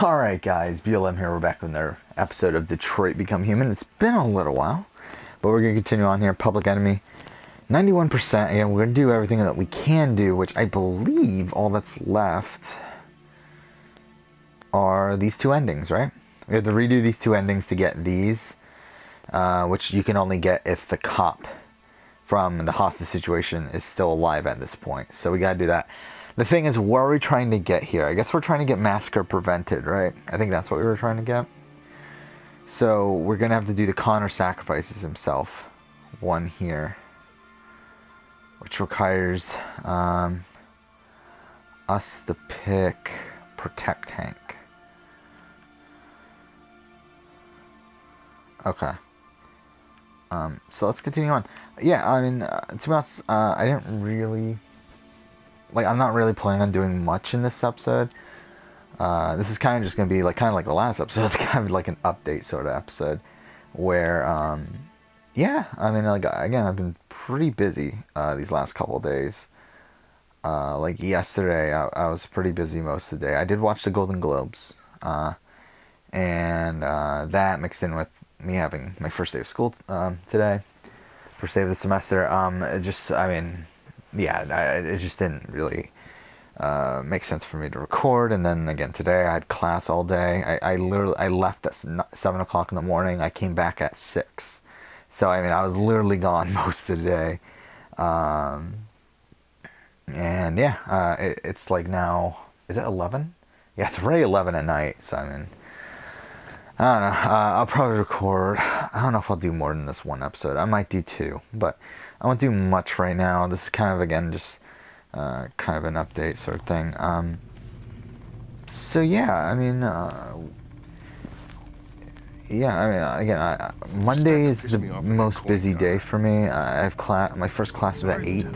Alright guys, BLM here, we're back with another episode of Detroit Become Human. It's been a little while, but we're going to continue on here. Public Enemy, 91%. Again, we're going to do everything that we can do, which I believe all that's left are these two endings, right? We have to redo these two endings to get these, which you can only get if the cop from the hostage situation is still alive at this point. So we got to do that. The thing is, what are we trying to get here? I guess we're trying to get Massacre prevented, right? I think that's what we were trying to get. So we're going to have to do the Connor sacrifices himself. One here. Which requires us to pick Protect Hank. Okay. So let's continue on. Yeah, I mean, to be honest, I didn't really... I'm not really planning on doing much in this episode. This is kind of just going to be kind of like the last episode. It's kind of like an update sort of episode. Where, yeah, I mean, again, I've been pretty busy these last couple of days. Yesterday, I was pretty busy most of the day. I did watch the Golden Globes. And that mixed in with me having my first day of school today. First day of the semester. It just didn't really make sense for me to record. And then again today I had class all day. I left at 7 o'clock in the morning. I came back at 6. So I mean, I was literally gone most of the day. And yeah, it's like now, is it 11? Yeah, it's already 11 at night. So I mean, I don't know. I'll probably record. I don't know if I'll do more than this one episode. I might do 2, but I won't do much right now. This is kind of, again, just kind of an update sort of thing. So yeah, I mean, again, Monday is the most busy day for me. I have class. My first class is at 8.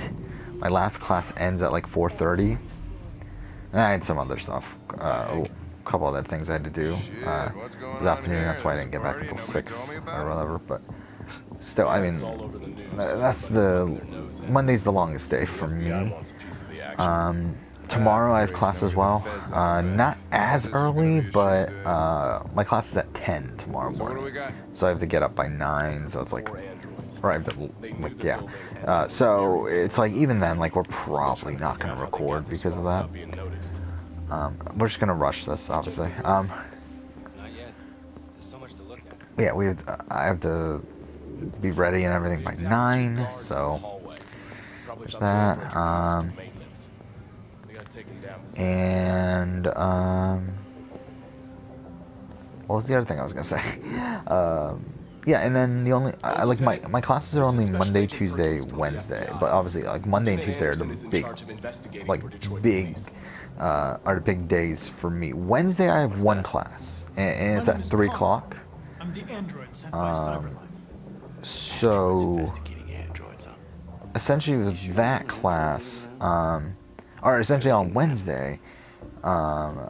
My last class ends at 4:30. And I had some other stuff. A couple other things I had to do this afternoon. That's why I didn't get back until 6 or whatever. But still, I mean, Monday's the longest day for me. Tomorrow I have class as well. Not as early, but my class is at 10 tomorrow morning. So I have to get up by 9. So it's so it's even then, we're probably not gonna record because of that. We're just gonna rush this, obviously. Yeah, I have to be ready and everything by 9, so there's that. What was the other thing I was gonna say? Yeah, and then the only my classes are only Monday, Tuesday, Wednesday, but obviously Monday and Tuesday are the big days for me. Wednesday I have one class, and it's at 3 o'clock. I'm the android sent by Cyberlife. So essentially with that class, or essentially on Wednesday,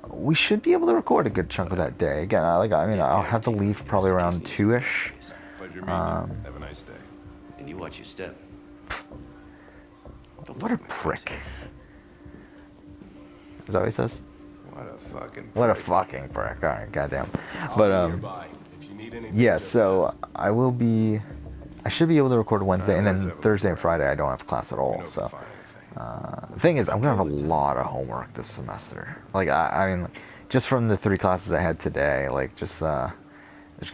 we should be able to record a good chunk of that day. Again, I'll have to leave probably around 2-ish. Have a nice day. And you watch your step. What a prick. Is that what he says? What a fucking prick. Alright, goddamn. But, yeah, so I should be able to record Wednesday, and then Thursday and Friday I don't have class at all, so. The thing is, I'm gonna have a lot of homework this semester. I mean, just from the 3 classes I had today, there's gonna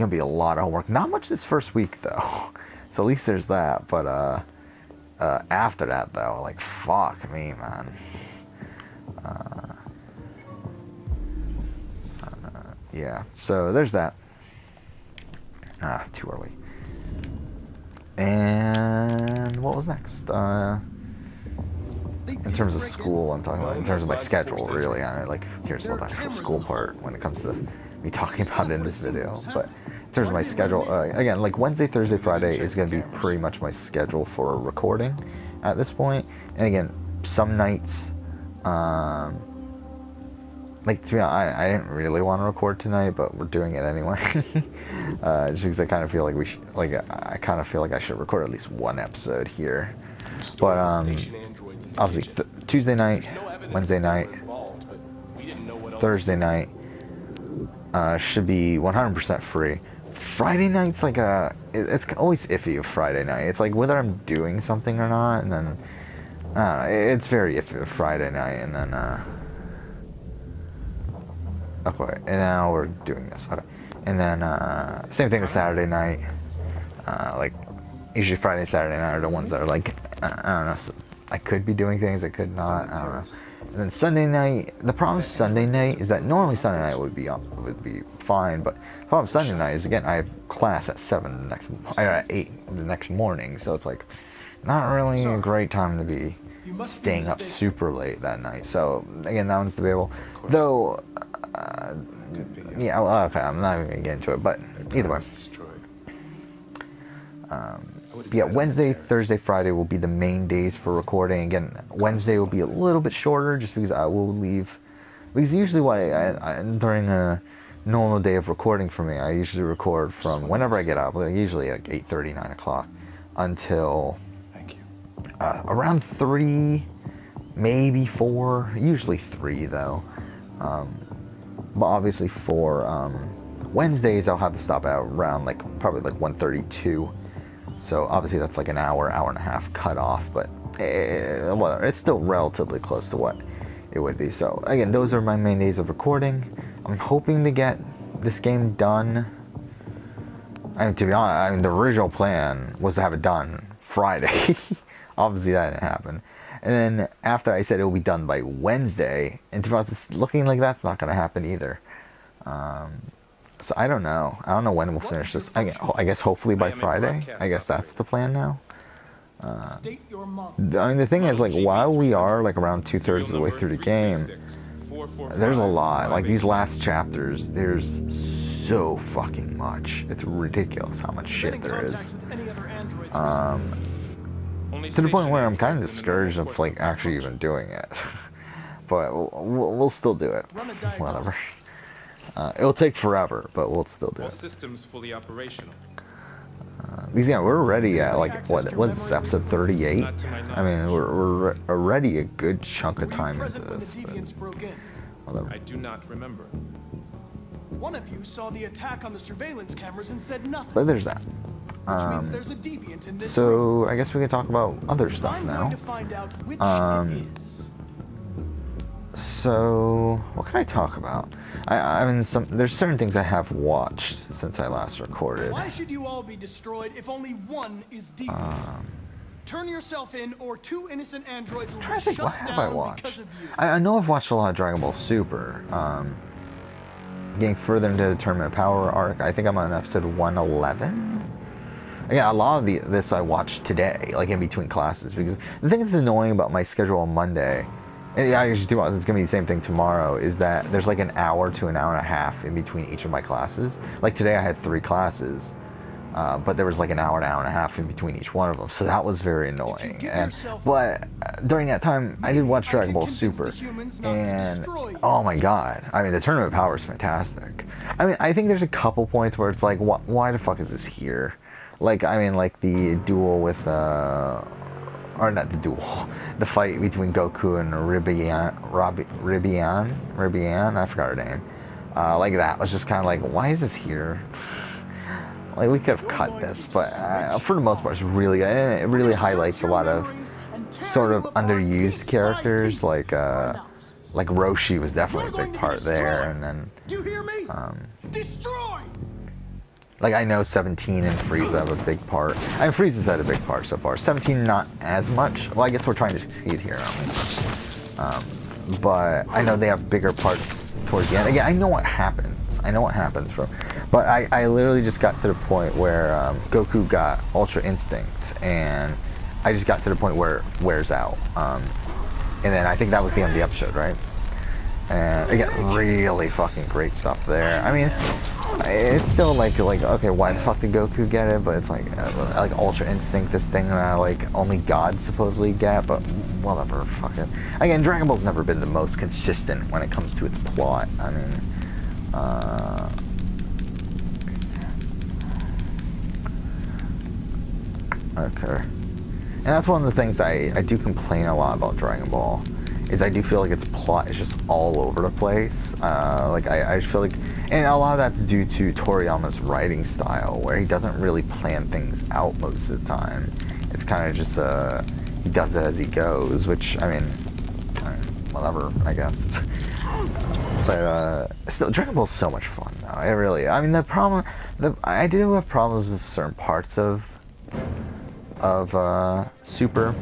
be a lot of homework. Not much this first week, though. So at least there's that, but, after that, though, fuck me, man. Yeah, so there's that. Too early. And what was next? In terms of school, I'm talking about in terms of my schedule, really. Who cares about the actual school part when it comes to me talking about it in this video. But in terms of my schedule, again, Wednesday, Thursday, Friday is going to be pretty much my schedule for recording at this point. And again, some nights, I didn't really want to record tonight, but we're doing it anyway. Just because I kind of feel like I should record at least one episode here. But obviously Tuesday night, Wednesday night, Thursday night, should be 100% free. Friday night's like it's always iffy of Friday night. It's like whether I'm doing something or not, and then it's very iffy of Friday night, and then okay, and now we're doing this. Okay, and then same thing with Saturday night. Like usually Friday, Saturday night are the ones that are like I don't know. So I could be doing things, I could not. I don't know. And then Sunday night. The problem with Sunday night is that normally Sunday night would be fine, but the problem with Sunday night is again I have class at 7 at 8 the next morning, so it's like not really a great time to be staying up super late that night. So again, that one's debatable. Though, yeah, well, okay, I'm not even gonna get into it, but either way. Yeah, Wednesday, Thursday, Friday will be the main days for recording. Again, Wednesday will be a little bit shorter just because I will leave. Because usually during a normal day of recording for me, I usually record from whenever I get up, usually like 8:30, 9 o'clock, until around 3, maybe 4, usually 3 though. But obviously for Wednesdays, I'll have to stop at around probably 1:32. So obviously that's like an hour and a half cut off, but well, it's still relatively close to what it would be. So again, those are my main days of recording. I'm hoping to get this game done. I mean, to be honest, the original plan was to have it done Friday. Obviously that didn't happen. And then after I said it will be done by Wednesday, and to be honest, it's looking like that's not going to happen either. So I don't know. I don't know when we'll finish this. I guess hopefully by Friday. I guess that's the plan now. The thing is, while we are around 2/3 of the way through the game, there's a lot. Like these last chapters, there's so fucking much. It's ridiculous how much shit there is. To the point where I'm kind of discouraged of actually even doing it. But we'll still do it. Whatever. It'll take forever, but we'll still do it. Systems fully operational. Yeah, we're already at what is this, episode 38? I mean, we're already a good chunk of time into this. Whatever. I do not remember. One of you saw the attack on the surveillance cameras and said nothing. But there's that. Which means there's a deviant in this so room. I guess we can talk about other stuff I'm now. going to find out which it is. So what can I talk about? I mean, there's certain things I have watched since I last recorded. Why should you all be destroyed if only one is deviant? Turn yourself in, or 2 innocent androids will be shut down because of you. I know I've watched a lot of Dragon Ball Super. Getting further into the Tournament of Power arc, I think I'm on episode 111. Yeah, a lot of this I watched today, in between classes, because the thing that's annoying about my schedule on Monday, and I usually do, it's gonna be the same thing tomorrow, is that there's an hour to an hour and a half in between each of my classes. Like today I had 3 classes, but there was an hour and a half in between each one of them, so that was very annoying. But during that time, I did watch Dragon Ball Super, and oh my god, I mean, the Tournament of Power is fantastic. I mean, I think there's a couple points where it's why the fuck is this here? The duel with or not the duel, the fight between Goku and Ribian, I forgot her name. That was just kind of why is this here? We could have cut this, but for the most part, it's really good. And it really highlights a lot of sort of underused characters, like Roshi was definitely a big part there, and then I know 17 and Frieza have a big part. I mean, Frieza's had a big part so far. 17 not as much. Well, I guess we're trying to succeed here, aren't we? But I know they have bigger parts towards the end. Again, I know what happens. But I literally just got to the point where Goku got Ultra Instinct, and I just got to the point where it wears out. And then I think that was the end of the episode, right? And again, really fucking great stuff there. I mean, it's still okay, why the fuck did Goku get it? But it's like Ultra Instinct, this thing that only gods supposedly get, but whatever, fuck it. Again, Dragon Ball's never been the most consistent when it comes to its plot. I mean, okay. And that's one of the things I do complain a lot about Dragon Ball, is I do feel like its plot is just all over the place. Like I just feel like, and a lot of that's due to Toriyama's writing style, where he doesn't really plan things out most of the time. It's kind of just he does it as he goes, which I mean, whatever, I guess. But still, Dragon Ball's so much fun though. It really, I mean, I do have problems with certain parts of Super.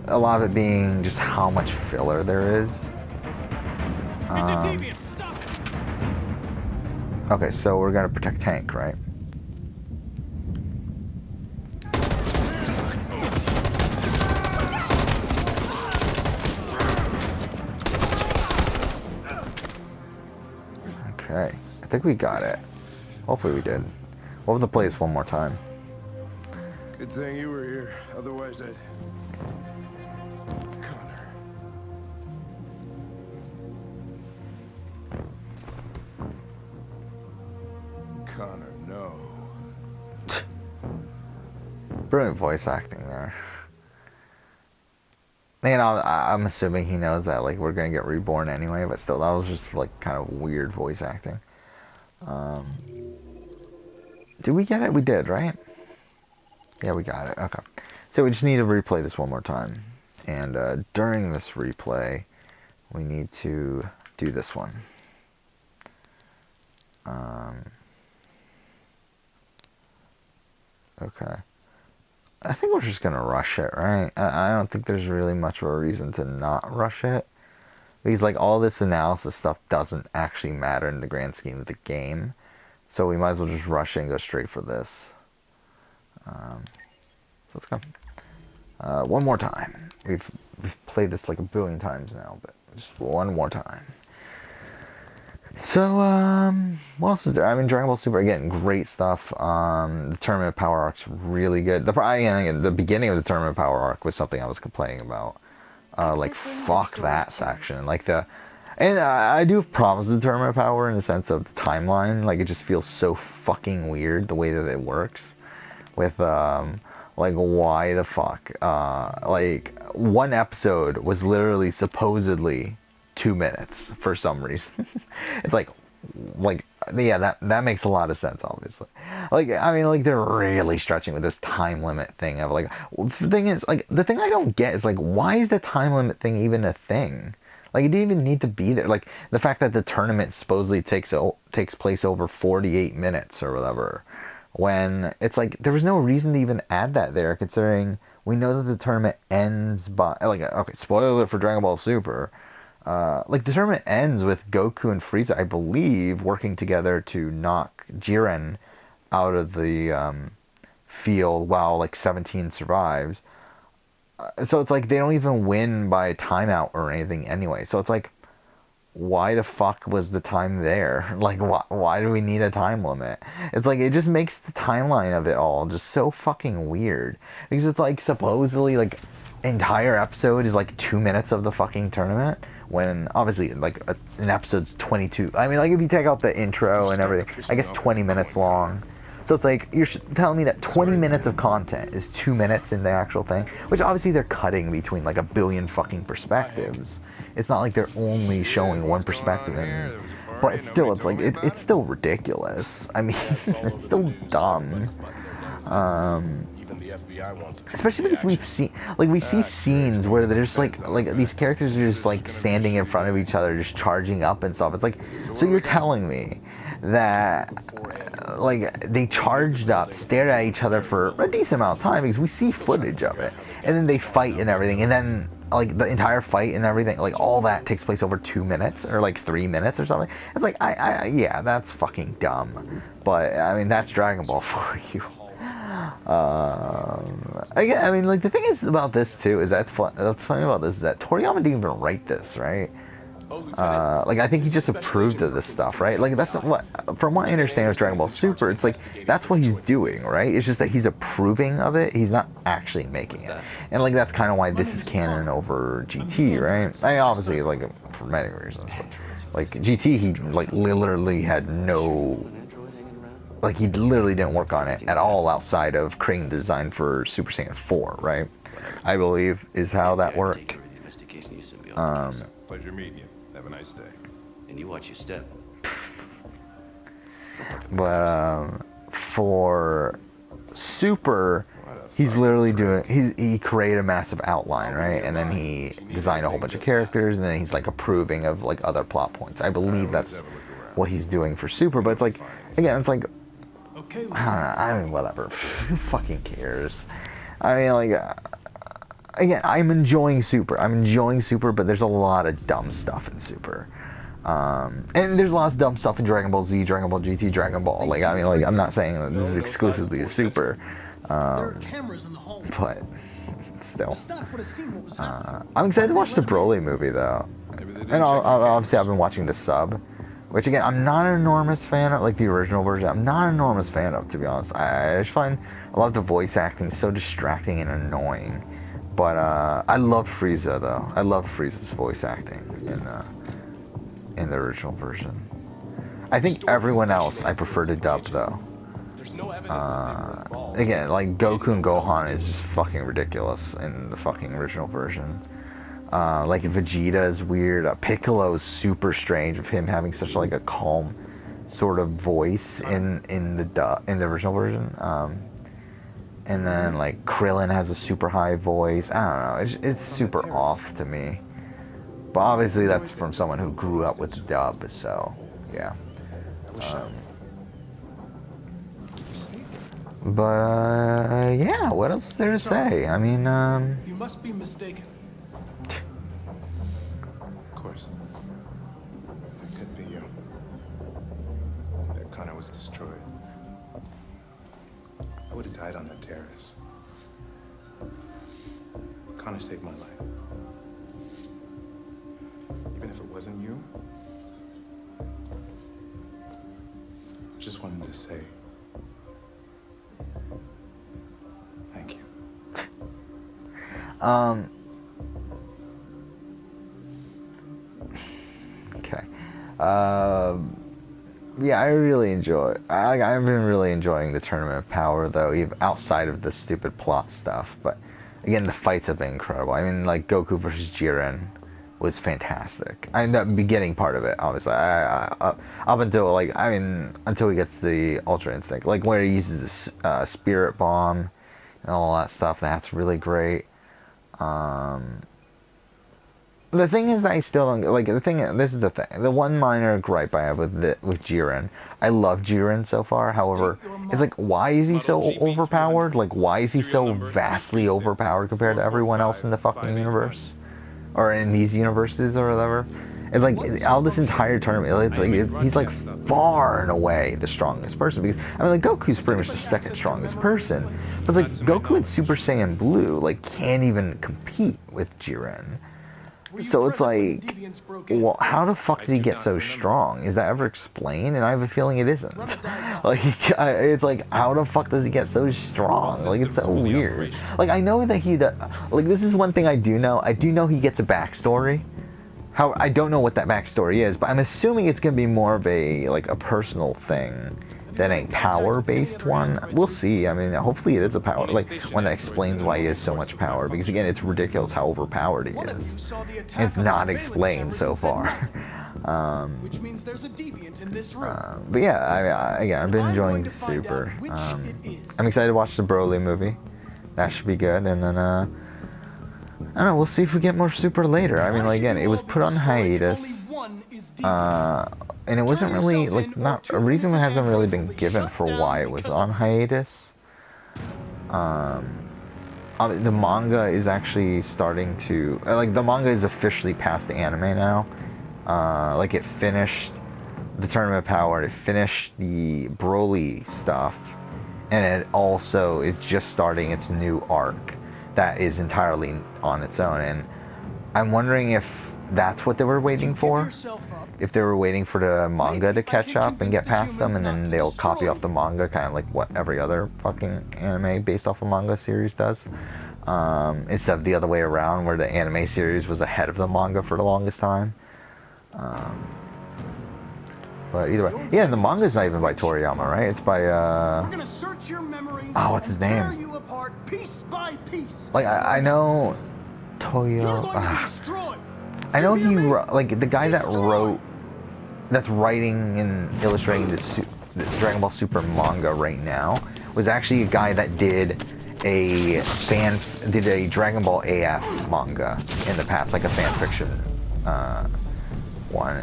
A lot of it being just how much filler there is. It's a deviant. Stop it. Okay, so we're gonna protect Tank, right? Okay, I think we got it. Hopefully we did. We'll have to play this one more time. Good thing you were here. Otherwise, I'd... Connor. Connor, no. Brilliant voice acting there. You know, I'm assuming he knows that like we're gonna get reborn anyway, but still, that was just like kind of weird voice acting. Did we get it? We did, right? Yeah, we got it. Okay. So we just need to replay this one more time. And during this replay, we need to do this one. Okay. I think we're just gonna rush it, right? I don't think there's really much of a reason to not rush it. Because like all this analysis stuff doesn't actually matter in the grand scheme of the game. So we might as well just rush it and go straight for this. So let's go. One more time. We've played this like a billion times now, but just one more time. So, what else is there? I mean, Dragon Ball Super, again, great stuff. The Tournament of Power arc's really good. The beginning of the Tournament of Power arc was something I was complaining about. Like, fuck that section. Like, and I do have problems with the Tournament of Power in the sense of timeline. Like, it just feels so fucking weird the way that it works. With, like, why the fuck? Like, one episode was literally supposedly 2 minutes for some reason. It's like yeah, that makes a lot of sense, obviously. Like, I mean, like, they're really stretching with this time limit thing of like, the thing is, like, the thing I don't get is like, why is the time limit thing even a thing? Like, it didn't even need to be there. Like, the fact that the tournament supposedly takes place over 48 minutes or whatever, when it's like there was no reason to even add that there, considering we know that the tournament ends by, like, okay, spoiler alert for Dragon Ball Super. Like, the tournament ends with Goku and Frieza, I believe, working together to knock Jiren out of the field while, like, 17 survives. So it's like they don't even win by a timeout or anything anyway. So it's like, why the fuck was the time there? Like, why do we need a time limit? It's like, it just makes the timeline of it all just so fucking weird. Because it's like, supposedly, like, entire episode is like 2 minutes of the fucking tournament. When obviously, like, an episode's 22. I mean, like, if you take out the intro and everything, I guess 20 minutes long. So it's like, you're telling me that 20 minutes of content is 2 minutes in the actual thing, which obviously they're cutting between like a billion fucking perspectives. It's not like they're only showing one perspective, but it's still, it's like, it's still ridiculous. I mean, it's still dumb. Especially because we see scenes where there's like these characters are just like standing in front of each other, just charging up and stuff. It's like, so you're telling me that like they charged up, stared at each other for a decent amount of time, because we see footage of it, and then they fight and everything, and then like the entire fight and everything, like all that takes place over 2 minutes or like 3 minutes or something. It's like, yeah, that's fucking dumb. But I mean, that's Dragon Ball for you. Again, I mean, like, the thing is about this too is what's funny about this is that Toriyama didn't even write this, right? Like, I think he just approved of this stuff, right? Like, that's what, from what I understand with Dragon Ball Super, it's like, that's what he's doing, right? It's just that he's approving of it, he's not actually making it. And, like, that's kind of why this is canon over GT, right? I mean, obviously, like, for many reasons, but, like, GT, he, like, literally had no, like, he literally didn't work on it at all outside of creating the design for Super Saiyan 4, right? I believe is how that worked. Pleasure meeting you. Have a nice day. And you watch your step. But for Super, he's literally doing, he created a massive outline, right? And then he designed a whole bunch of characters, and then he's like approving of like other plot points. I believe that's what he's doing for Super, but it's like, again, it's like, Okay, I don't know, I mean, whatever. Who fucking cares? I mean, like, again, I'm enjoying Super, but there's a lot of dumb stuff in Super. And there's a lot of dumb stuff in Dragon Ball Z, Dragon Ball GT, Dragon Ball. Like, I mean, like, I'm not saying that this is exclusively a Super, there are cameras in the hall. but still. The staff would have seen what was happening. I'm excited to watch the Broly movie, though. And obviously, I've been watching the sub, which, again, I'm not an enormous fan of, like, the original version. I'm not an enormous fan of, to be honest. I just find a lot of the voice acting so distracting and annoying. But I love Frieza, though. I love Frieza's voice acting in the original version. I think everyone else I prefer to dub, though. Again, like, Goku and Gohan is just fucking ridiculous in the fucking original version. Like, Vegeta is weird. Piccolo is super strange of him having such like a calm sort of voice in the original version. And then like Krillin has a super high voice. I don't know. It's super off to me. But obviously that's from someone who grew up with the dub. So yeah. But yeah. What else is there to say? I mean, You must be mistaken. Of course. It could be you. That Connor was destroyed. I would have died on that terrace. Connor saved my life. Even if it wasn't you, I just wanted to say thank you. Okay. Yeah, I really enjoy. I've been really enjoying the Tournament of Power, though, even outside of the stupid plot stuff. But again, the fights have been incredible. I mean, like Goku versus Jiren was fantastic. I mean, the beginning part of it, obviously, up until like, I mean, until he gets the Ultra Instinct, like where he uses the Spirit Bomb and all that stuff. That's really great. The thing is, I still don't like the thing. This is the thing. The one minor gripe I have with Jiren. I love Jiren so far. However, it's like, why is he so overpowered? Like, why is he so vastly overpowered compared to everyone else in the fucking universe, or in these universes or whatever? It's like all this entire tournament. It's like he's like far and away the strongest person. Because I mean, like Goku's pretty much the second strongest person, but like Goku and Super Saiyan Blue like can't even compete with Jiren. So it's like, well, how the fuck did he get so strong? Is that ever explained? And I have a feeling it isn't. Like, it's like, how the fuck does he get so strong? Like, it's so weird. Like, I know that like, this is one thing I do know. I do know he gets a backstory. How I don't know what that backstory is, but I'm assuming it's gonna be more of a like a personal thing than a power-based one. We'll see. I mean, hopefully it is a power, like one that explains why he has so much power. Because again, it's ridiculous how overpowered he is. It's not explained so far. Which means there's a deviant in this room. But yeah, again, I've been enjoying Super. I'm excited to watch the Broly movie. That should be good. And then I don't know. We'll see if we get more Super later. I mean, like, again, it was put on hiatus. And it wasn't really, like, not a reason hasn't really been given for why it was on hiatus. The manga is actually starting to, like, the manga is officially past the anime now. Like, it finished the Tournament of Power, it finished the Broly stuff, and it also is just starting its new arc that is entirely on its own. And I'm wondering if that's what they were waiting for. If they were waiting for the manga to catch up and get past them, and then they'll copy off the manga, kind of like what every other fucking anime based off a manga series does. Instead of the other way around, where the anime series was ahead of the manga for the longest time. But either way, yeah, the manga's not even by Toriyama, right? It's by We're gonna search your memory what's his name? tear you apart piece by piece. Like I know Toyo. You're going to be destroyed. I know like the guy that wrote, that's writing and illustrating the Dragon Ball Super manga right now was actually a guy that did a Dragon Ball AF manga in the past, like a fan fiction one.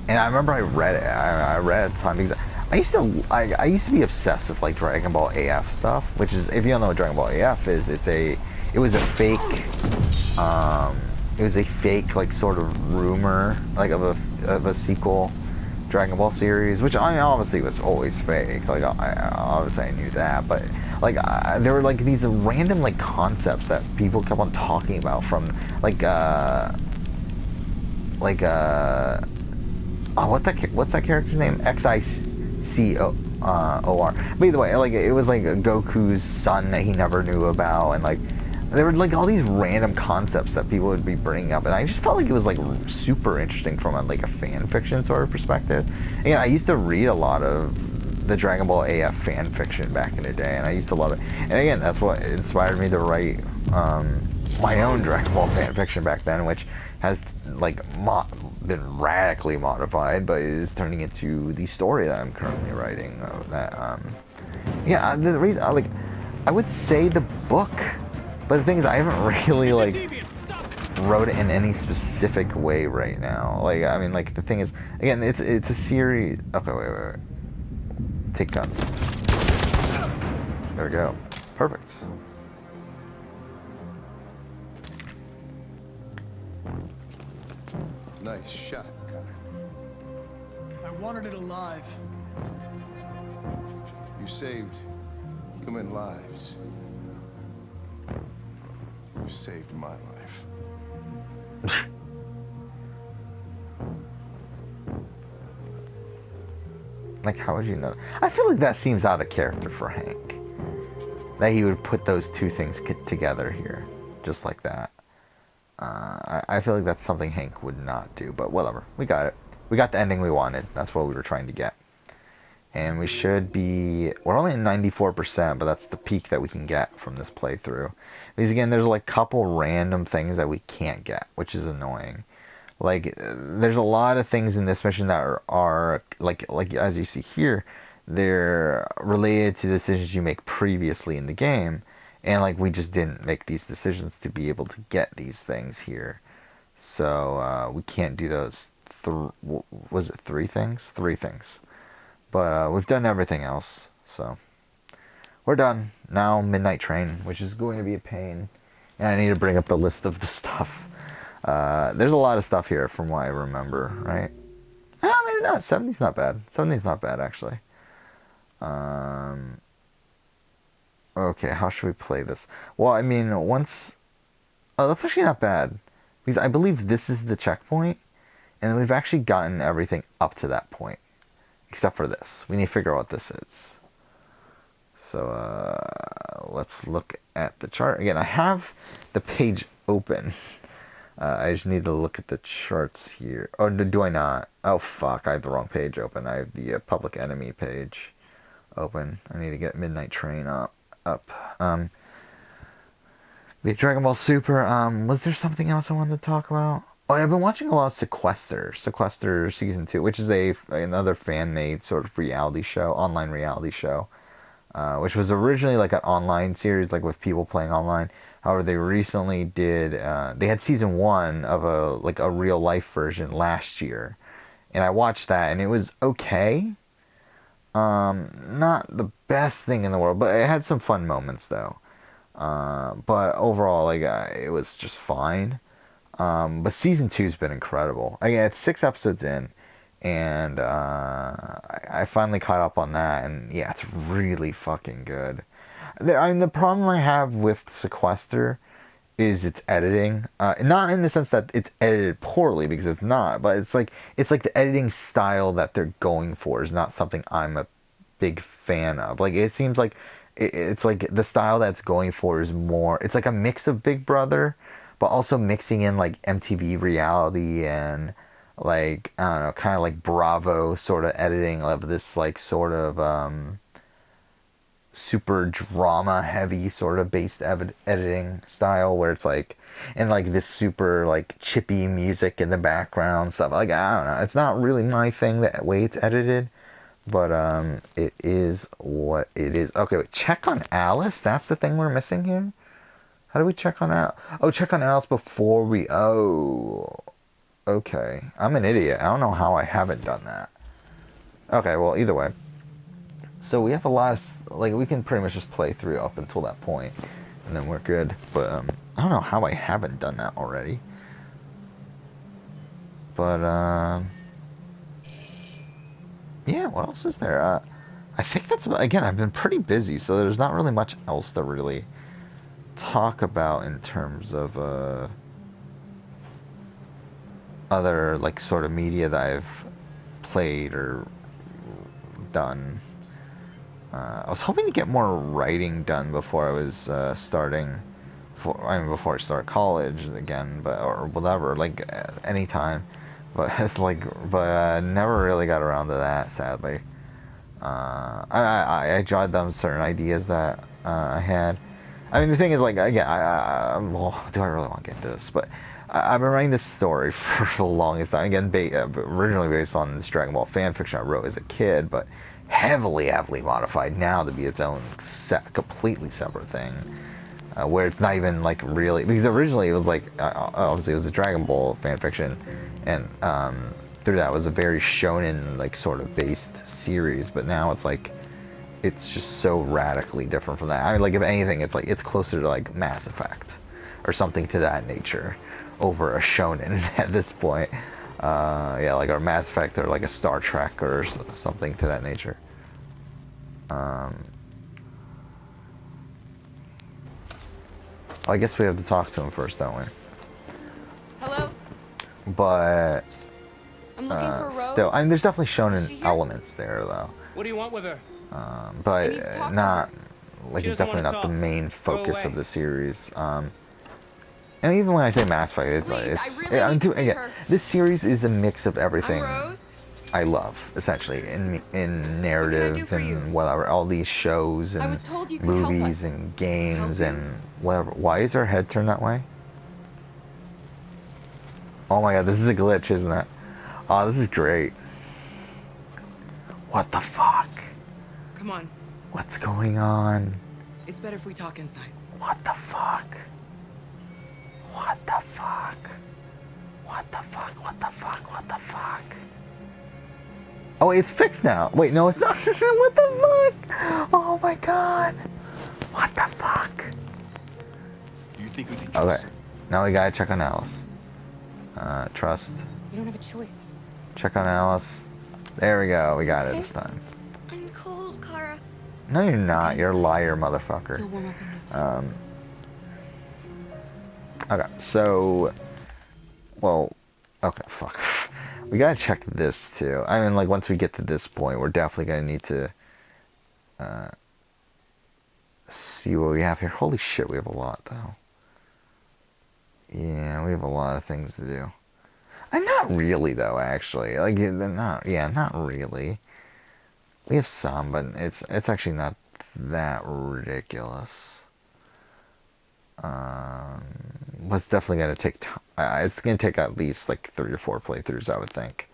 And I remember I read it. I read it at the time because I used to be obsessed with like Dragon Ball AF stuff, which is, if you don't know what Dragon Ball AF is, it was a fake like sort of rumor like of a sequel Dragon Ball series, which I mean, obviously was always fake. Like obviously I knew that, but like there were like these random like concepts that people kept on talking about from what's that character's name? XICOR. But either way, like it was like Goku's son that he never knew about, and like there were like all these random concepts that people would be bringing up, and I just felt like it was like super interesting from a fan fiction sort of perspective. And I used to read a lot of the Dragon Ball AF fan fiction back in the day, and I used to love it. And again, that's what inspired me to write my own Dragon Ball fan fiction back then, which has like been radically modified, but is turning into the story that I'm currently writing. The reason I would say the book. But the thing is, I haven't really wrote it in any specific way right now. Like, I mean, like the thing is, again, it's a series. Okay, wait. Take guns. There we go. Perfect. Nice shot, Connor. I wanted it alive. You saved human lives. You saved my life. Like, how would you know? I feel like that seems out of character for Hank. That he would put those two things together here, just like that. I feel like that's something Hank would not do, but whatever. We got it. We got the ending we wanted. That's what we were trying to get. And we should be... We're only at 94%, but that's the peak that we can get from this playthrough. Because again, there's like a couple random things that we can't get, which is annoying. Like, there's a lot of things in this mission that are like as you see here, they're related to decisions you make previously in the game. And like, we just didn't make these decisions to be able to get these things here. So, we can't do those... was it 3 things? 3 things. But we've done everything else, so we're done. Now Midnight Train, which is going to be a pain. And I need to bring up the list of the stuff. There's a lot of stuff here from what I remember, right? Maybe not. 70's not bad. 70's not bad, actually. Okay, how should we play this? Well, I mean, once... Oh, that's actually not bad. Because I believe this is the checkpoint. And we've actually gotten everything up to that point. Except for this. We need to figure out what this is. So, let's look at the chart. Again, I have the page open. I just need to look at the charts here. Oh, do I not? Oh, fuck. I have the wrong page open. I have the Public Enemy page open. I need to get Midnight Train up. The Dragon Ball Super. Was there something else I wanted to talk about? Oh, I've been watching a lot of Sequester Season 2, which is another fan-made sort of reality show, online reality show, which was originally like an online series, like with people playing online. However, they recently did, they had Season 1 of a real-life version last year, and I watched that, and it was okay. Not the best thing in the world, but it had some fun moments, though. But overall, it was just fine. But Season 2's been incredible. Again, it's 6 episodes in, and I finally caught up on that, and yeah, it's really fucking good. The problem I have with Sequester is its editing. Not in the sense that it's edited poorly, because it's not, but it's like the editing style that they're going for is not something I'm a big fan of. Like, it seems like it's like the style that's going for is more, it's like a mix of Big Brother, but also mixing in like MTV reality and like, I don't know, kind of like Bravo sort of editing of this like sort of super drama heavy sort of based editing style where it's like, and like this super like chippy music in the background stuff. Like, I don't know, it's not really my thing that way it's edited, but it is what it is. Okay, wait, check on Alice. That's the thing we're missing here. How do we check on Alice? Oh, check on Alice before we. Oh, okay. I'm an idiot. I don't know how I haven't done that. Okay, well, either way. So we have a lot of, like, we can pretty much just play through up until that point, and then we're good. But I don't know how I haven't done that already. But yeah, what else is there? I think that's about, again, I've been pretty busy, so there's not really much else to really talk about in terms of other like sort of media that I've played or done. I was hoping to get more writing done before I was starting, before I start college again, but or whatever, like anytime. But it's like, but never really got around to that, sadly. I jotted down certain ideas that I had. I mean, the thing is, like, again, well, do I really want to get into this? But I've been writing this story for the longest time. Again, originally based on this Dragon Ball fan fiction I wrote as a kid, but heavily modified now to be its own completely separate thing. Where it's not even, like, really... Because originally it was, like, obviously it was a Dragon Ball fan fiction, and through that it was a very shonen, like, sort of based series, but now it's, like... It's just so radically different from that. I mean, like, if anything, it's like, it's closer to, like, Mass Effect or something to that nature over a shonen at this point. Yeah, like, or Mass Effect or, like, a Star Trek or something to that nature. I guess we have to talk to him first, don't we? Hello? But, I'm looking for Rose. still, I mean, there's definitely shonen elements there, though. What do you want with her? But not, like, She it's doesn't definitely wanna not the talk. main Go focus away. of the series. And even when I say Mass Effect, it's like, Please, it's, I really need to see again, her. this series is a mix of everything I'm Rose. I love, essentially, in narrative do for you? and whatever, all these shows I and was told you could help movies us. and games Help you? and whatever. Why is her head turned that way? Oh my god, this is a glitch, isn't it? Oh, this is great. What the fuck? Come on. What's going on? It's better if we talk inside. What the fuck? What the fuck? What the fuck? What the fuck? What the fuck? Oh, wait, it's fixed now. Wait, no, it's not. What the fuck? Oh my god. What the fuck? Do you think we can Okay, trust? now we gotta check on Alice. Trust. You don't have a choice. Check on Alice. There we go. We got it Okay. this time. I'm cold, Kara. No, you're not. You're a liar, motherfucker. You'll warm up in no time. Okay, so, well, okay, fuck. We gotta check this too. I mean, like, once we get to this point, we're definitely gonna need to see what we have here. Holy shit, we have a lot, though. Yeah, we have a lot of things to do. Not really, though, actually. Like, not really. We have some, but it's actually not that ridiculous. But it's definitely gonna take time. It's gonna take at least like 3 or 4 playthroughs, I would think.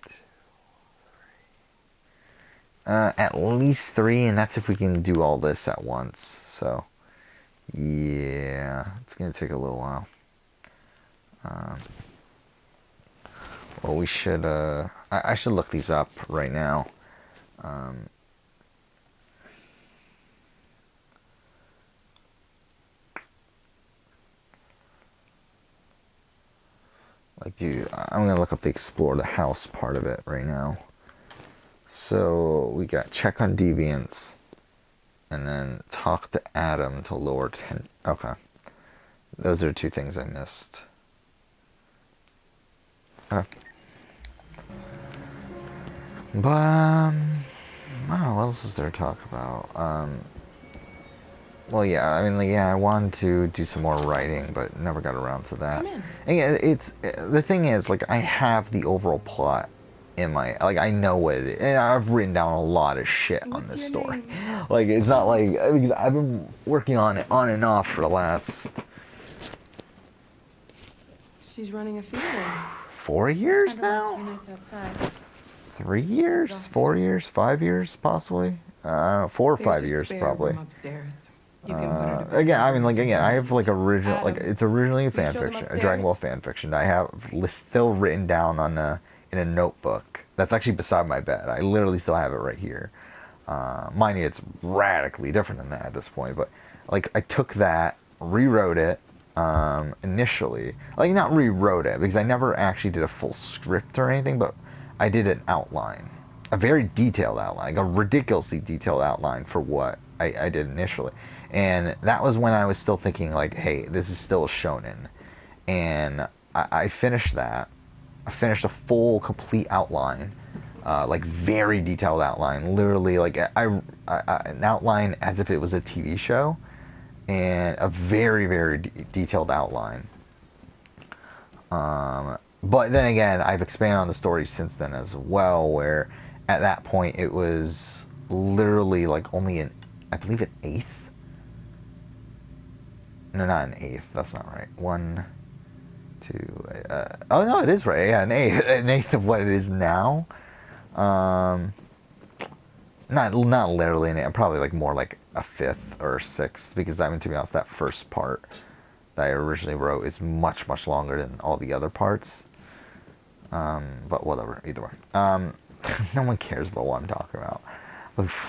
2, 3. At least 3, and that's if we can do all this at once. So, yeah, it's gonna take a little while. Well, we should. I should look these up right now. Like, dude, I'm gonna look up the explore the house part of it right now. So we got check on deviants, and then talk to Adam to lower 10. Okay, those are 2 things I missed. Okay. But I don't know, what else is there to talk about? Well, yeah, I mean, like, yeah, I wanted to do some more writing, but never got around to that. Come in. And yeah, the thing is, like, I have the overall plot in my, like, I know what it is, and I've written down a lot of shit on What's this your story. name? Like, it's not like, because I've been working on it on and off for the last She's running a fever. 4 years Spent the last now? few nights outside. 3 years? exhausted. 4 years? 5 years, possibly? 4 or There's 5 a years, spare probably. room upstairs. You can put her to bed Again, I and mean, like, bring again, I something have, like, to eat. original, like, Adam, it's originally a will you fan show them fiction, a Dragon upstairs? Ball fan fiction that I have still written down on in a notebook. That's actually beside my bed. I literally still have it right here. Mind you, it's radically different than that at this point, but, like, I took that, rewrote it, initially. Like, not rewrote it, because I never actually did a full script or anything, but I did an outline. A very detailed outline, like a ridiculously detailed outline for what I did initially. And that was when I was still thinking, like, hey, this is still a shonen. And I finished that. I finished a full, complete outline. Like, very detailed outline. Literally, like, an outline as if it was a TV show. And a very, very detailed outline. But then again, I've expanded on the story since then as well, where at that point it was literally like only I believe an eighth. No, not an eighth. That's not right. 1, 2. Oh no, it is right. Yeah, an eighth of what it is now. Not literally an eighth. Probably like more like a fifth or a sixth, because I mean, to be honest, that first part that I originally wrote is much longer than all the other parts. But whatever, either way. No one cares about what I'm talking about.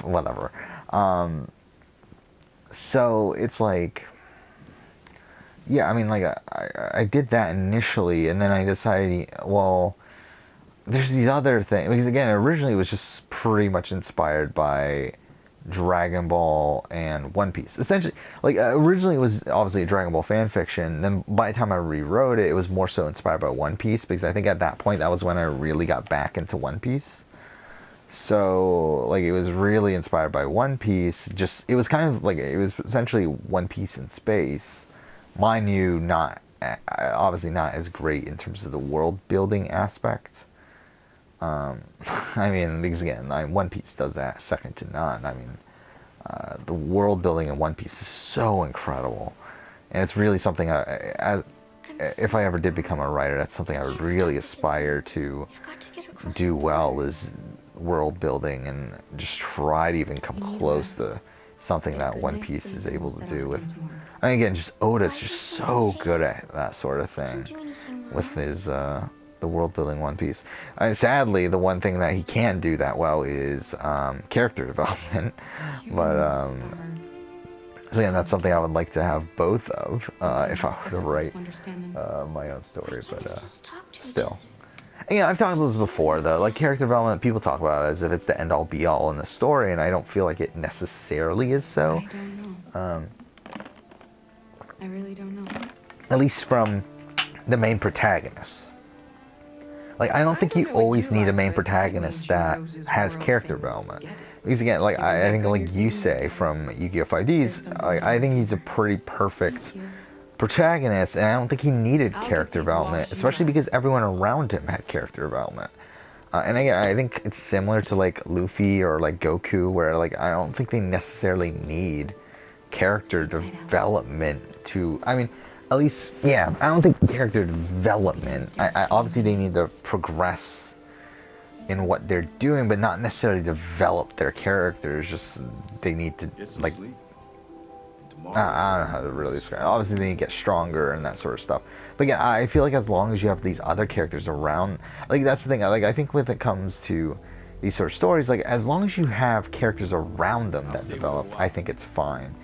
Whatever. So it's like, yeah, I mean, like, I did that initially, and then I decided, well, there's these other things, because again, originally it was just pretty much inspired by Dragon Ball and One Piece. Essentially, like, originally it was obviously a Dragon Ball fan fiction, then by the time I rewrote it, it was more so inspired by One Piece, because I think at that point, that was when I really got back into One Piece. So, like, it was really inspired by One Piece. Just, it was kind of like, it was essentially One Piece in space. Mind you, obviously not as great in terms of the world building aspect. I mean, because again, One Piece does that second to none. I mean, the world building in One Piece is so incredible. And it's really something, if I ever did become a writer, that's something I would really aspire to You've got to get across do the well, border. is world building, and just try to even come You need close rest. to something Get a that good One night's Piece sleep is and able we'll to set do off with. again tomorrow. And again, just Oda's Why just you so can't good take at that sort of Can't thing do anything wrong. with his the world building One Piece. Sadly, the one thing that he can't do that well is character development. But Humans so yeah, that's something I would like to have both of sometimes if I it's were to difficult write to understand them. my own story. Why But can't we just talk to each still. other? And, yeah, I've talked about this before, though. Like, character development, people talk about it as if it's the end-all, be-all in the story, and I don't feel like it necessarily is so. I don't know. I really don't know. At least from the main protagonist. Like, I don't think you know what always you need a like, main but protagonist that that means you has knows character things. development. Get it. Because again, like, Even I that think good like you're Yusei feeling from Yu-Gi-Oh! 5Ds, There's something I think he's a pretty perfect Thank you. protagonist, and I don't think he needed I'll get character these development, washed and especially dried. because everyone around him had character development. And again, I think it's similar to like Luffy or like Goku, where like I don't think they necessarily need character Sit tight, Alice. development to. I mean, at least, yeah, I don't think character development. I obviously they need to progress in what they're doing, but not necessarily develop their characters. Just they need to Get some like. sleep. And tomorrow, I don't know how to really describe it. Obviously, they get stronger and that sort of stuff. But again, I feel like as long as you have these other characters around, like that's the thing. Like I think when it comes to these sort of stories, like as long as you have characters around them that develop, I think it's fine.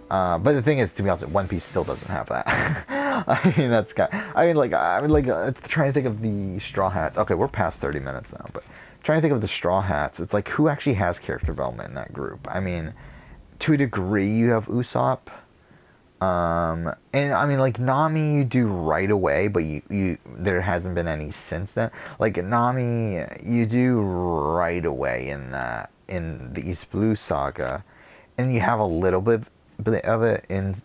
But the thing is, to be honest, One Piece still doesn't have that. I mean, that's kind. Trying to think of the Straw Hats. Okay, we're past 30 minutes now, but trying to think of the Straw Hats. It's like who actually has character development in that group? I mean, to a degree, you have Usopp. And I mean, like Nami, you do right away, but you there hasn't been any since then. Like Nami, you do right away in the East Blue Saga, and you have a little bit of it in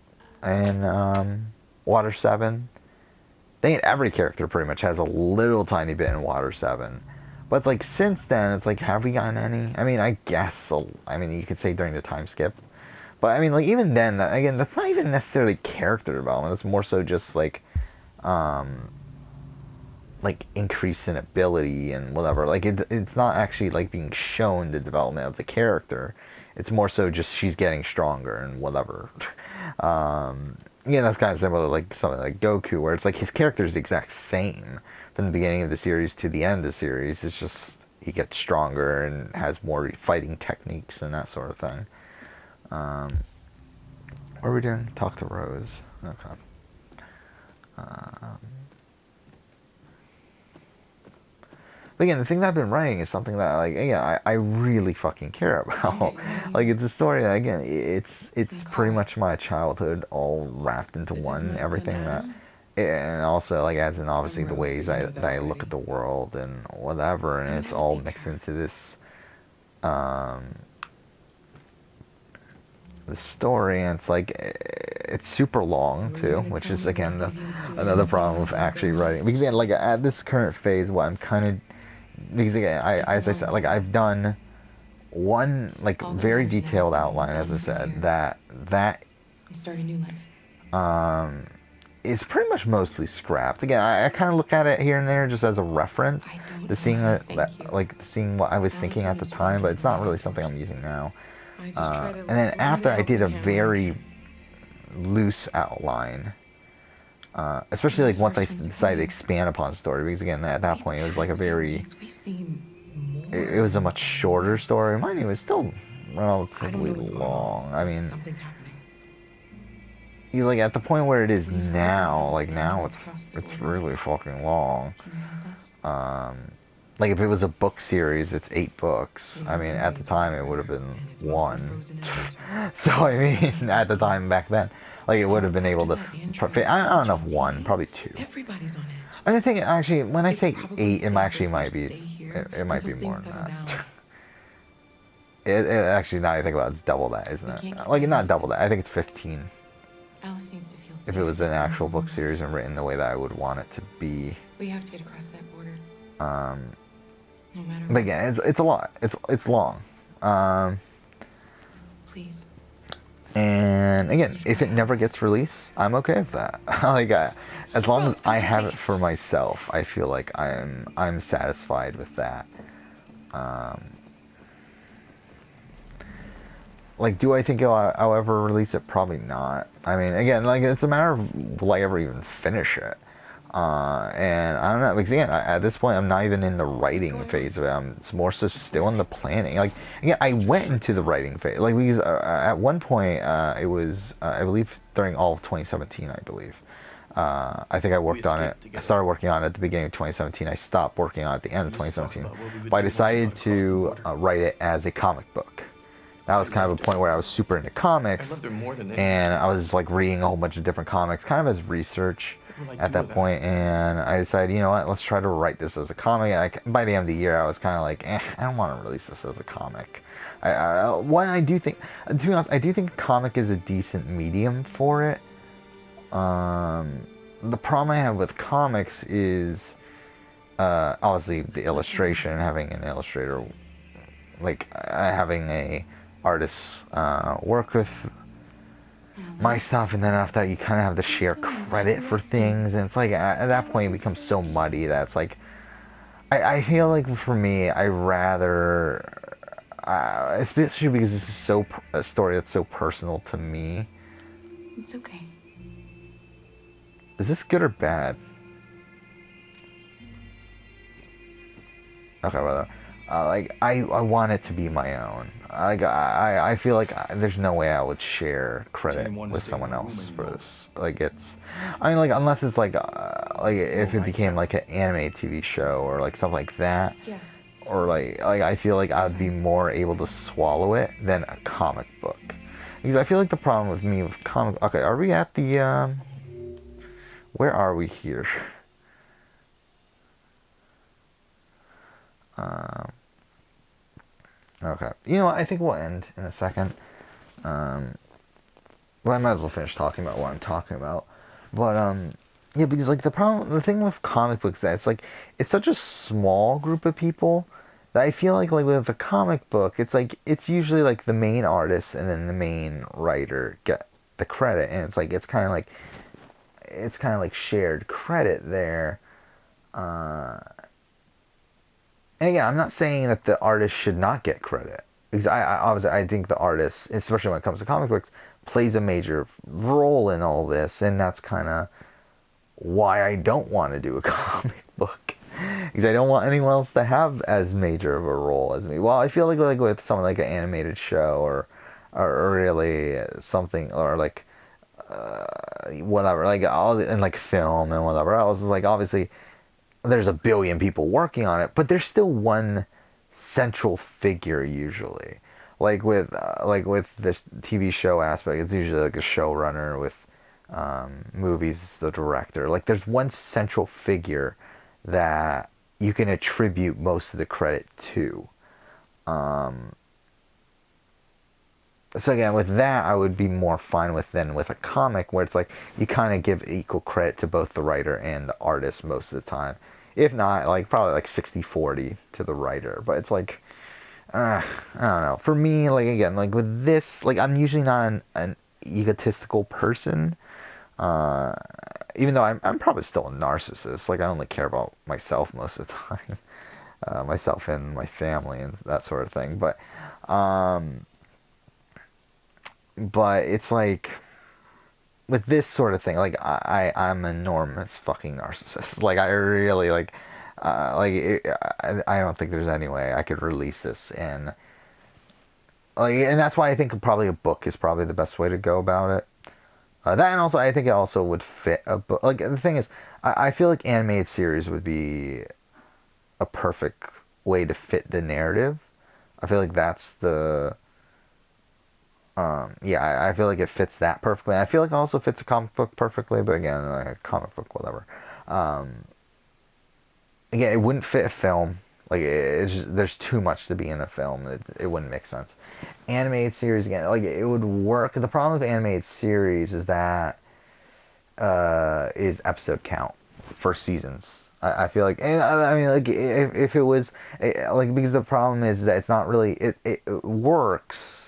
Water 7. I think every character pretty much has a little tiny bit in Water 7, But it's like since then, it's like, have we gotten any? I mean, I guess. I mean, you could say during the time skip, but I mean, like even then, again, that's not even necessarily character development. It's more so just like increase in ability and whatever. Like it's not actually like being shown the development of the character. It's more so just she's getting stronger and whatever. Yeah, that's kind of similar to like something like Goku, where it's like his character is the exact same from the beginning of the series to the end of the series. It's just he gets stronger and has more fighting techniques and that sort of thing. What are we doing? Talk to Rose. Okay. But again, the thing that I've been writing is something that, like, again, I really fucking care about. Like, it's a story that, again, it's pretty much my childhood all wrapped into one. Everything that, and also, like, as in obviously the ways that I look at the world and whatever, and it's all mixed into this, the story, and it's like, it's super long too, which is again another problem with actually writing. Because again, like at this current phase, what I'm kind of, because again, as I said, like I've done one like very detailed outline, as I said, that start a new life. Is pretty much mostly scrapped. Again, I kind of look at it here and there just as a reference to seeing like seeing what I was thinking at the time, but it's not really something I'm using now. And then after I did a very loose outline, especially like once I decided to expand upon the story, because again at that point it was like a very, it was a much shorter story. Mind you, it was still relatively long. I mean, he's like at the point where it is now, like now it's really fucking long. Like if it was a book series, it's 8 books. I mean, at the time it would have been 1. So I mean, at the time back then, like it would have been able to. I don't know if 1, probably 2. And I think actually, when I say 8, it actually might be. It might be more than that. It actually, now I think about it, it's double that, isn't it? Like not double that. I think it's 15. Alice needs to feel safe. If it was an actual book series and written the way that I would want it to be. We have to get across that border. No matter But again, it's a lot. It's long. Please. And again, if it never gets released, I'm okay with that. Like, as long as I have it for myself, I feel like I'm satisfied with that. Like, do I think I'll ever release it? Probably not. I mean, again, like it's a matter of will I ever even finish it. And I don't know, because again, at this point, I'm not even in the writing phase of it. It's more so still in the planning. Like, again, I went into the writing phase. Like, because at one point, it was, I believe, during all of 2017, I believe. I think I worked on it. I started working on it at the beginning of 2017. I stopped working on it at the end of 2017. But I decided to write it as a comic book. That was kind of a point where I was super into comics, and I was like reading a whole bunch of different comics, kind of as research at that point, and I decided, you know what, let's try to write this as a comic. And by the end of the year, I was kind of like, I don't want to release this as a comic. I do think, to be honest, I do think comic is a decent medium for it. The problem I have with comics is, obviously the illustration, having an illustrator, like having a artist work with my stuff, and then after that you kind of have to share credit for things, and it's like at that point it becomes so muddy that it's like I feel like for me I rather especially because this is a story that's so personal to me. It's okay. Is this good or bad? Okay, whatever. Like I want it to be my own. Like I feel like there's no way I would share credit with someone else for this. Like it's, I mean, like unless it's like if it became like an anime TV show or like something like that. Yes. Or like I feel like I'd be more able to swallow it than a comic book. Because I feel like the problem with me with comic. Okay, are we at the where are we here? Okay. You know what? I think we'll end in a second. Well, I might as well finish talking about what I'm talking about. But Yeah, because like the thing with comic books, that it's like it's such a small group of people that I feel like with a comic book, it's like it's usually like the main artist and then the main writer get the credit, and it's like it's kind of like shared credit there. And again, I'm not saying that the artist should not get credit, because I obviously I think the artist, especially when it comes to comic books, plays a major role in all this, and that's kind of why I don't want to do a comic book, because I don't want anyone else to have as major of a role as me. Well, I feel like with something like an animated show or really something, or like whatever, like all in like film and whatever else, is like obviously there's a billion people working on it, but there's still one central figure usually. Like with this TV show aspect, it's usually like a showrunner. With movies, the director. Like there's one central figure that you can attribute most of the credit to. So again, with that, I would be more fine with than with a comic, where it's like you kind of give equal credit to both the writer and the artist most of the time. If not, like probably like 60-40 to the writer. But it's like, I don't know. For me, like again, like with this, like I'm usually not an egotistical person. Even though I'm probably still a narcissist. Like I only care about myself most of the time. Myself and my family and that sort of thing. But it's like with this sort of thing, like I'm an enormous fucking narcissist. Like I really I don't think there's any way I could release this, and that's why I think probably a book is probably the best way to go about it. That, and also I think it also would fit a book. Like the thing is, I feel like animated series would be a perfect way to fit the narrative. I feel like that's the I feel like it fits that perfectly. I feel like it also fits a comic book perfectly, but again, like a comic book, whatever. Again, it wouldn't fit a film. Like it's just, there's too much to be in a film. It wouldn't make sense. Animated series, again, like it would work. The problem with animated series is that is episode count for seasons. I feel like, and I mean, like if it was like, because the problem is that it's not really it works.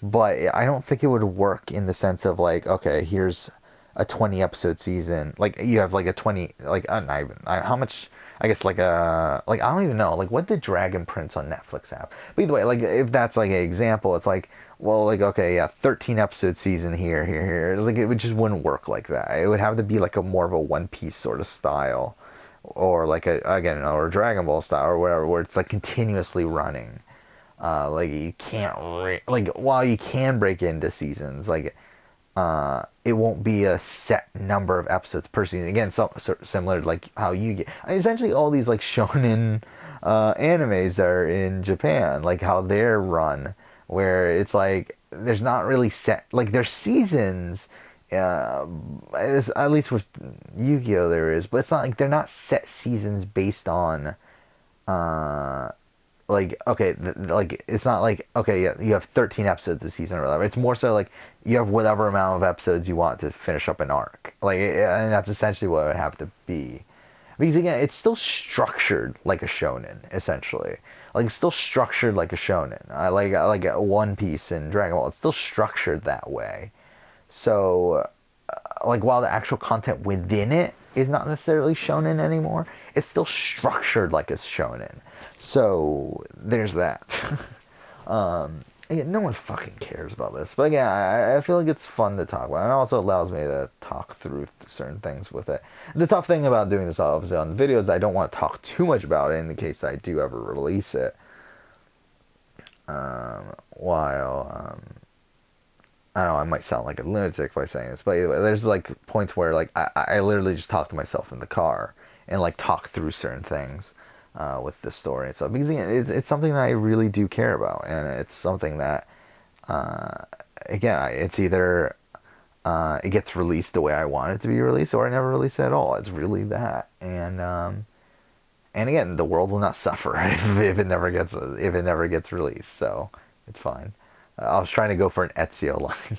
But I don't think it would work in the sense of like, okay, here's a 20 episode season. Like you have like a 20, like not even, how much, I guess like I don't even know, like what did Dragon Prince on Netflix have? But either way, like if that's like an example, it's like, well, like, okay, yeah, 13 episode season here. Like it would just wouldn't work like that. It would have to be like a more of a One Piece sort of style, or like or a Dragon Ball style or whatever, where it's like continuously running. Like you can't like, while you can break into seasons, like it won't be a set number of episodes per season. Again, similar to like how you get, essentially all these like shonen animes that are in Japan, like how they're run, where it's like there's not really set, like there's seasons. At least with Yu-Gi-Oh there is, but it's not like they're not set seasons based on like, okay, like it's not like, okay, yeah, you have 13 episodes a season or whatever. It's more so like you have whatever amount of episodes you want to finish up an arc. Like, and that's essentially what it would have to be. Because again, it's still structured like a shonen, essentially. Like it's still structured like a shonen. Like One Piece and Dragon Ball, it's still structured that way. So, like while the actual content within it is not necessarily shonen anymore, it's still structured like a shonen. So there's that. Again, no one fucking cares about this, but again, I feel like it's fun to talk about, and it also allows me to talk through certain things with it. The tough thing about doing this, obviously, on the video is I don't want to talk too much about it in the case I do ever release it. I don't know, I might sound like a lunatic by saying this, but anyway, there's like points where like I literally just talk to myself in the car and like talk through certain things with the story and stuff, because again, it's something that I really do care about, and it's something that again, it's either it gets released the way I want it to be released, or I never release it at all. It's really that, and again, the world will not suffer if it never gets released, so it's fine. I was trying to go for an Ezio line.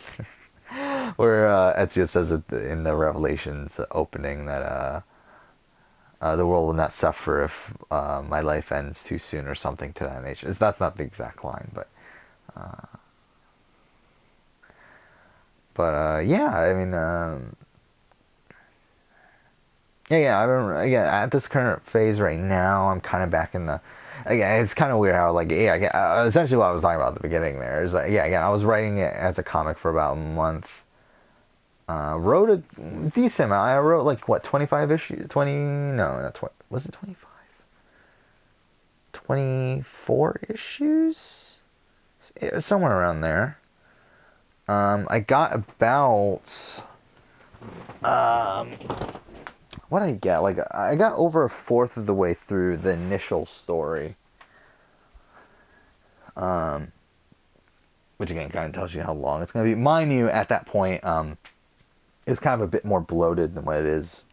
where Ezio says it in the Revelations opening that the world will not suffer if my life ends too soon or something to that nature. That's not the exact line, but yeah, I mean, yeah. I remember, again, at this current phase right now, I'm kind of back in the. Again, it's kind of weird how, like, yeah, essentially what I was talking about at the beginning there is like, yeah, again, I was writing it as a comic for about a month. Wrote a decent amount. I wrote like what, 25 issues? 20? No, not 20. Was it 25? 24 issues? It was somewhere around there. I got about what did I get? Like, I got over a fourth of the way through the initial story. Which again kind of tells you how long it's going to be. Mind you, at that point, it's kind of a bit more bloated than what it is.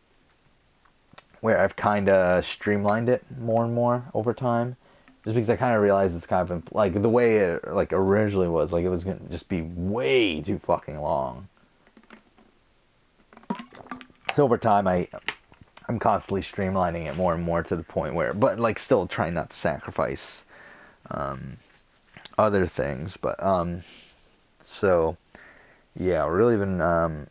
Where I've kind of streamlined it more and more over time. Just because I kind of realized it's kind of, like, the way it, like, originally was, like, it was going to just be way too fucking long. So over time, I'm constantly streamlining it more and more to the point where, but, like, still trying not to sacrifice other things. But, so, yeah, really been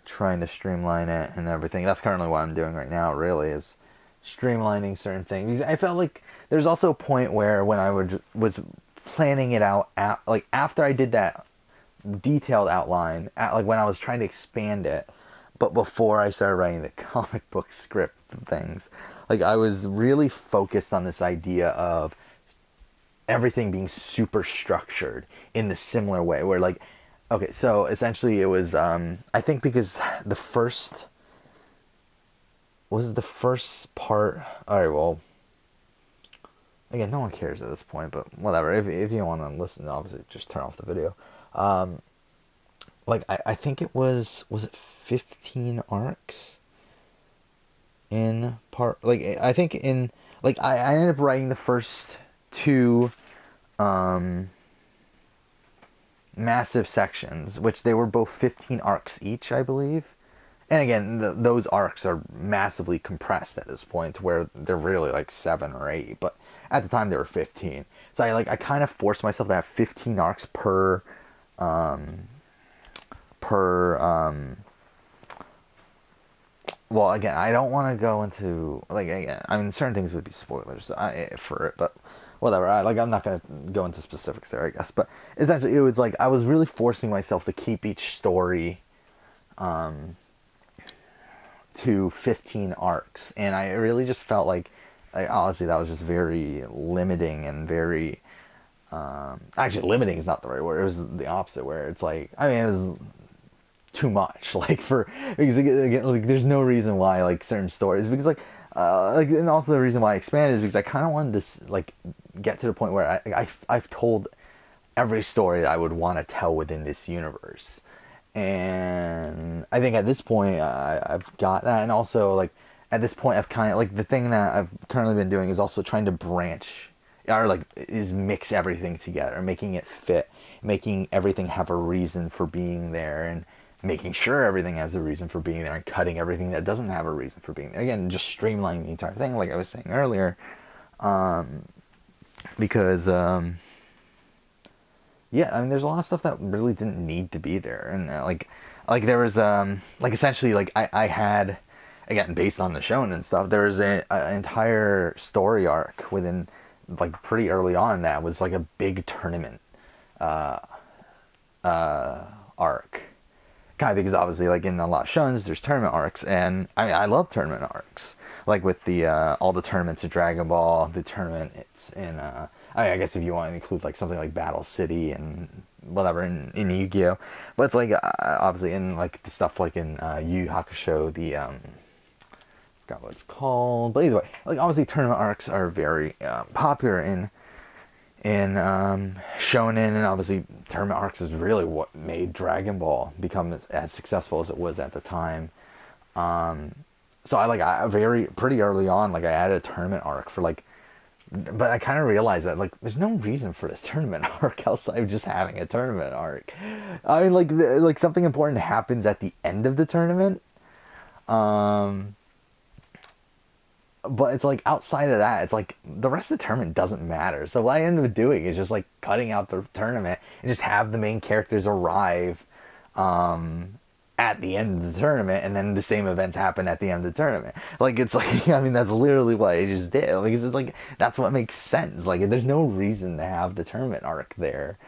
trying to streamline it and everything. That's currently what I'm doing right now, really, is streamlining certain things. I felt like there's also a point where when I was planning it out, like, after I did that detailed outline, like, when I was trying to expand it, but before I started writing the comic book script things, like, I was really focused on this idea of everything being super structured in the similar way, where, like, okay, so essentially it was, I think because the first, was it the first part? Alright, well, again, no one cares at this point, but whatever. If you want to listen, obviously just turn off the video. Like, I think it was it 15 arcs in part, like, I think in, like, I ended up writing the first two, massive sections, which they were both 15 arcs each, I believe. And again, those arcs are massively compressed at this point, where they're really like 7 or 8, but at the time they were 15. So I kind of forced myself to have 15 arcs per well, again, I don't want to go into, like, again, I mean, certain things would be spoilers for it, but whatever. I'm not going to go into specifics there, I guess. But essentially, it was like I was really forcing myself to keep each story to 15 arcs, and I really just felt like honestly, that was just very limiting and very. Actually, limiting is not the right word. It was the opposite, where it's like, I mean, it was too much, like, because again, like, there's no reason why, like, certain stories, because like, and also the reason why I expanded is because I kind of wanted to, like, get to the point where I've told every story that I would want to tell within this universe, and I think at this point I've got that. And also, like, at this point I've kind of, like, the thing that I've currently been doing is also trying to branch, or, like, is mix everything together, making it fit, making everything have a reason for being there, and making sure everything has a reason for being there, and cutting everything that doesn't have a reason for being there. Again, just streamlining the entire thing, like I was saying earlier. Because, yeah, I mean, there's a lot of stuff that really didn't need to be there. And, like there was, like, essentially, like, I had, again, based on the shonen and stuff, there was an entire story arc within, like, pretty early on that was, like, a big tournament, arc. Kind of, because obviously, like, in a lot of shows, there's tournament arcs, and I mean, I love tournament arcs, like with the all the tournaments in Dragon Ball, the tournament it's in I guess if you want to include, like, something like Battle City and whatever in Yu-Gi-Oh, but it's like obviously in, like, the stuff like in Yu Yu Hakusho, the forgot what it's called, but either way, like, obviously tournament arcs are very popular in shonen, and obviously tournament arcs is really what made Dragon Ball become as successful as it was at the time. So I pretty early on, like, I added a tournament arc for, like, but I kind of realized that like there's no reason for this tournament arc outside of just having a tournament arc. I mean, like something important happens at the end of the tournament. But it's like outside of that, it's like the rest of the tournament doesn't matter. So what I ended up doing is just like cutting out the tournament and just have the main characters arrive at the end of the tournament, and then the same events happen at the end of the tournament. Like, it's like, I mean, that's literally what I just did. Like, it's like, that's what makes sense. Like, there's no reason to have the tournament arc there.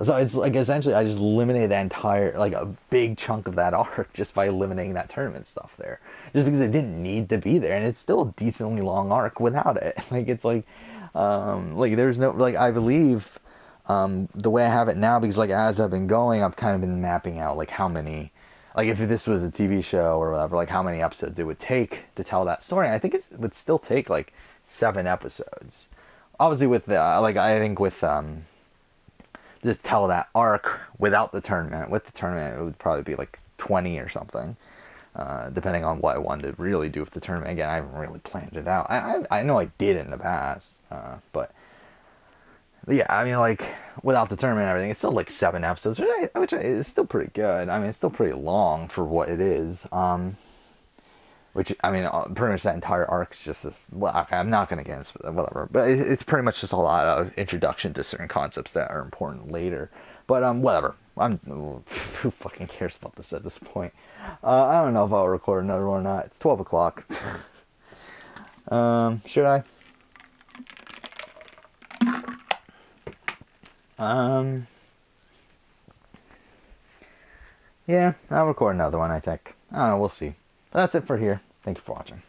So it's like, essentially, I just eliminated that entire, like, a big chunk of that arc just by eliminating that tournament stuff there. Just because it didn't need to be there, and it's still a decently long arc without it. Like, it's like there's no, like, I believe, the way I have it now, because, like, as I've been going, I've kind of been mapping out, like, how many, like, if this was a TV show or whatever, like, how many episodes it would take to tell that story. And I think it would still take, like, 7 episodes. Obviously, with the, like, I think with, to tell that arc without the tournament. With the tournament, it would probably be, like, 20 or something, depending on what I wanted to really do with the tournament. Again, I haven't really planned it out. I know I did in the past, but yeah, I mean, like, without the tournament and everything, it's still, like, 7 episodes, which is still pretty good. I mean, it's still pretty long for what it is. Which, I mean, pretty much that entire arc's just this, well, okay, I'm not going to get into whatever, but it's pretty much just a lot of introduction to certain concepts that are important later. But, whatever. Who fucking cares about this at this point? I don't know if I'll record another one or not. It's 12 o'clock. Should I? Yeah, I'll record another one, I think. I don't know, we'll see. But that's it for here. Thank you for watching.